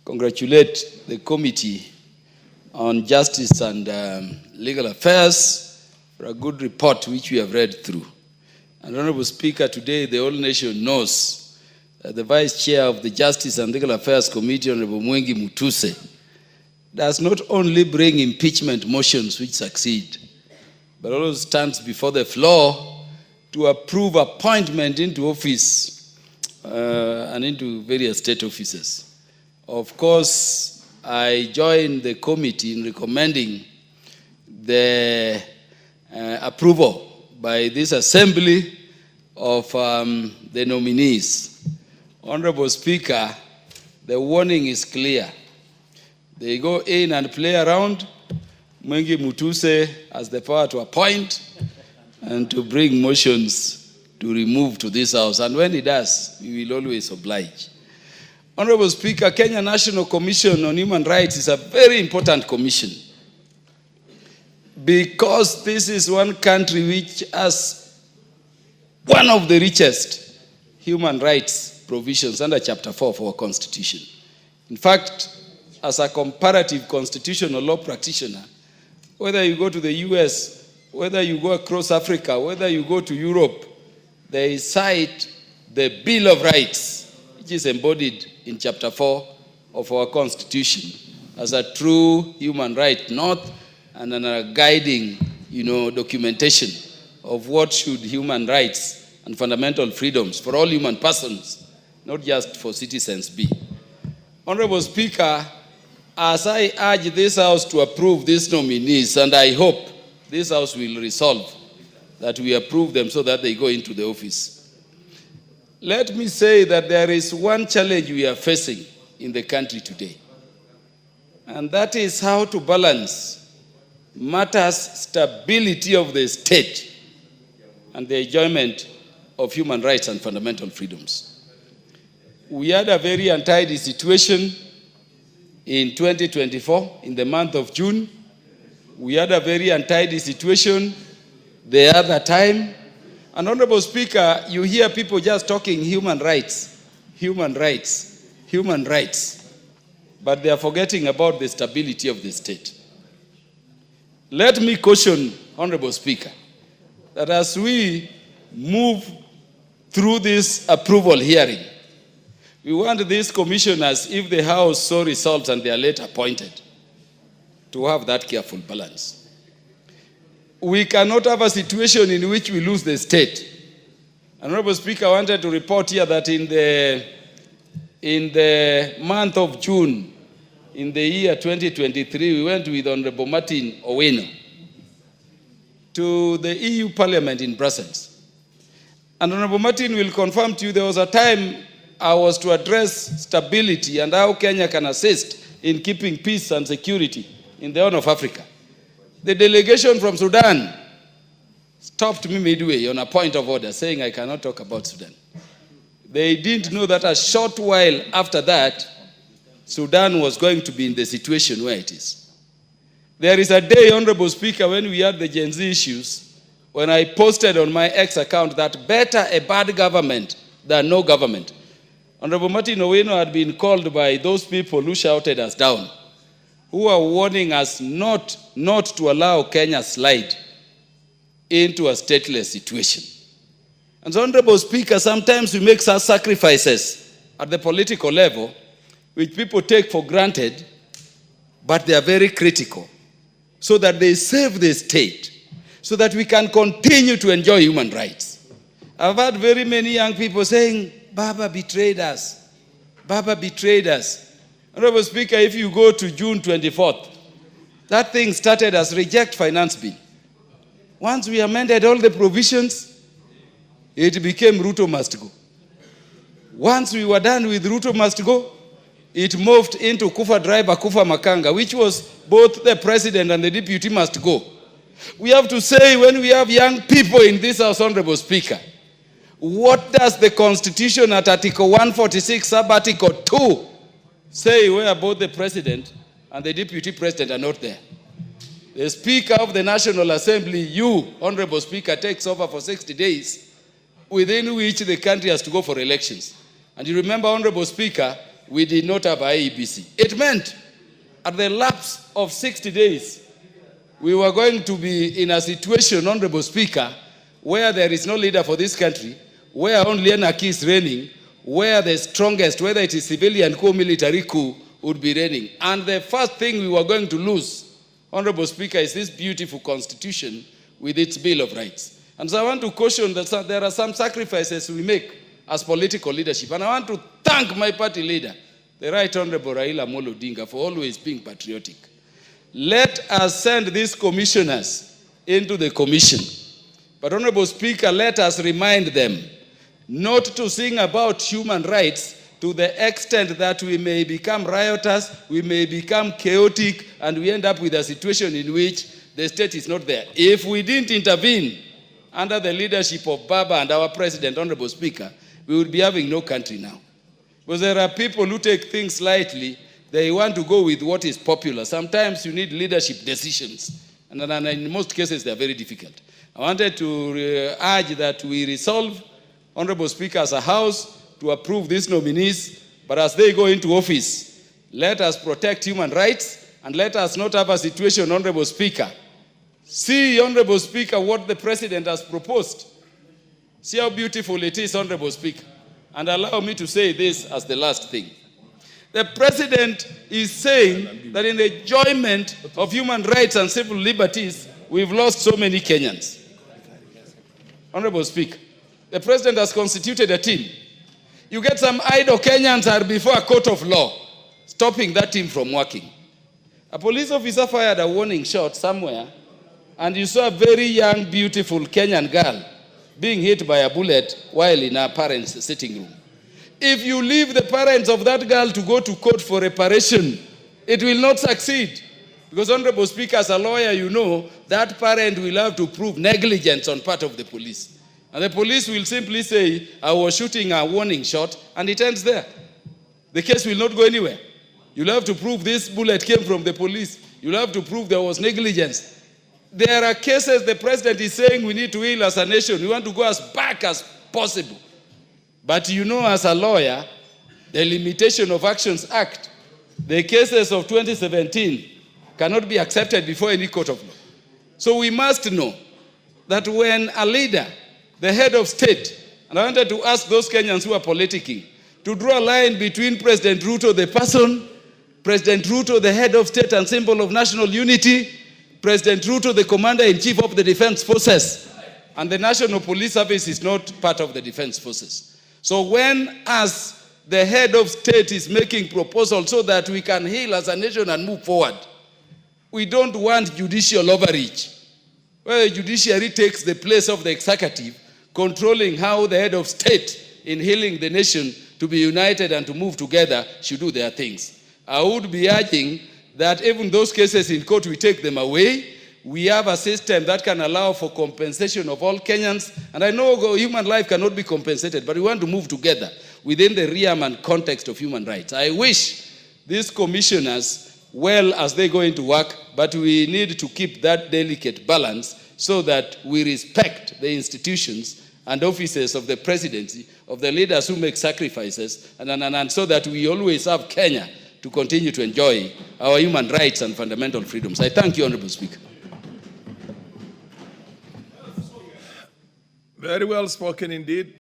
Congratulate the Committee on Justice and Legal Affairs for a good report which we have read through. And Honorable Speaker, today the whole nation knows that the Vice Chair of the Justice and Legal Affairs Committee, Honorable Mwengi Mutuse, does not only bring impeachment motions which succeed, but also stands before the floor to approve appointment into office and into various state offices. Of course, I join the committee in recommending the approval by this assembly of the nominees. Honorable Speaker, the warning is clear. They go in and play around. Mwengi Mutuse has the power to appoint and to bring motions to remove to this house. And when he does, we will always oblige. Honorable Speaker, Kenya National Commission on Human Rights is a very important commission because this is one country which has one of the richest human rights provisions under Chapter 4 of our Constitution. In fact, as a comparative constitutional law practitioner, whether you go to the US, whether you go across Africa, whether you go to Europe, they cite the Bill of Rights, which is embodied in Chapter 4 of our Constitution as a true human right, not and a guiding, documentation of what should human rights and fundamental freedoms for all human persons, not just for citizens, be. Honorable Speaker, as I urge this House to approve these nominees, and I hope this House will resolve that we approve them so that they go into the office. Let me say that there is one challenge we are facing in the country today, and that is how to balance matters stability of the state and the enjoyment of human rights and fundamental freedoms. We had a very untidy situation in 2024, in the month of June. We had a very untidy situation the other time. And Honorable Speaker, you hear people just talking human rights, human rights, human rights, but they are forgetting about the stability of the state. Let me caution, Honorable Speaker, that as we move through this approval hearing, we want these commissioners, if the House so resolves and they are later appointed, to have that careful balance. We cannot have a situation in which we lose the state. Honorable Speaker, I wanted to report here that in the month of June, in the year 2023, we went with Honorable Martin Owino to the EU Parliament in Brussels. And Honorable Martin will confirm to you there was a time I was to address stability and how Kenya can assist in keeping peace and security in the Horn of Africa. The delegation from Sudan stopped me midway on a point of order, saying I cannot talk about Sudan. They didn't know that a short while after that, Sudan was going to be in the situation where it is. There is a day, Honorable Speaker, when we had the Gen Z issues, when I posted on my X account that better a bad government than no government. Honorable Martin Owino had been called by those people who shouted us down, who are warning us not to allow Kenya slide into a stateless situation. And so, Honorable Speaker, sometimes we make such sacrifices at the political level, which people take for granted, but they are very critical, so that they save the state, so that we can continue to enjoy human rights. I've heard very many young people saying, Baba betrayed us. Baba betrayed us. Honorable Speaker, if you go to June 24th, that thing started as reject finance bill. Once we amended all the provisions, it became Ruto must go. Once we were done with Ruto must go, it moved into Kufa driver, Kufa Makanga, which was both the president and the deputy must go. We have to say, when we have young people in this House, Honorable Speaker, what does the Constitution at Article 146, sub-Article 2, say where both the president and the deputy president are not there? The Speaker of the National Assembly, you, Honorable Speaker, takes over for 60 days, within which the country has to go for elections. And you remember, Honorable Speaker, we did not have IEBC. It meant at the lapse of 60 days, we were going to be in a situation, Honorable Speaker, where there is no leader for this country, where only anarchy is reigning, where the strongest, whether it is civilian coup, military coup, would be reigning. And the first thing we were going to lose, Honorable Speaker, is this beautiful constitution with its Bill of Rights. And so I want to caution that there are some sacrifices we make as political leadership. And I want to thank my party leader, the Right Honorable Raila Odinga, for always being patriotic. Let us send these commissioners into the commission. But Honorable Speaker, let us remind them not to sing about human rights to the extent that we may become riotous, we may become chaotic, and we end up with a situation in which the state is not there. If we didn't intervene under the leadership of Baba and our President, Honorable Speaker, we would be having no country now. Because there are people who take things lightly. They want to go with what is popular. Sometimes you need leadership decisions. And in most cases, they are very difficult. I wanted to urge that we resolve, Honorable Speaker, as a House, to approve these nominees. But as they go into office, let us protect human rights and let us not have a situation, Honorable Speaker. See, Honorable Speaker, what the President has proposed. See how beautiful it is, Honorable Speaker. And allow me to say this as the last thing. The President is saying that in the enjoyment of human rights and civil liberties, we've lost so many Kenyans. Honorable Speaker, the President has constituted a team. You get some idle Kenyans are before a court of law, stopping that team from working. A police officer fired a warning shot somewhere, and you saw a very young, beautiful Kenyan girl being hit by a bullet while in her parents' sitting room. If you leave the parents of that girl to go to court for reparation, it will not succeed. Because, Honorable Speaker, as a lawyer, you know that parent will have to prove negligence on part of the police. And the police will simply say, I was shooting a warning shot, and it ends there. The case will not go anywhere. You'll have to prove this bullet came from the police. You'll have to prove there was negligence. There are cases the President is saying we need to heal as a nation. We want to go as back as possible. But you know, as a lawyer, the Limitation of Actions Act, the cases of 2017 cannot be accepted before any court of law. So we must know that when a leader, the head of state, and I wanted to ask those Kenyans who are politicking, to draw a line between President Ruto, the person, President Ruto, the head of state and symbol of national unity, President Ruto, the commander-in-chief of the defense forces, and the National Police Service is not part of the defense forces. So when, as the head of state is making proposals so that we can heal as a nation and move forward, we don't want judicial overreach, where the judiciary takes the place of the executive, controlling how the head of state in healing the nation to be united and to move together should do their things. I would be urging that even those cases in court, we take them away. We have a system that can allow for compensation of all Kenyans. And I know human life cannot be compensated, but we want to move together within the realm and context of human rights. I wish these commissioners well as they go into work, but we need to keep that delicate balance so that we respect the institutions and offices of the presidency, of the leaders who make sacrifices, and so that we always have Kenya to continue to enjoy our human rights and fundamental freedoms. I thank you, Honorable Speaker. Very well spoken indeed.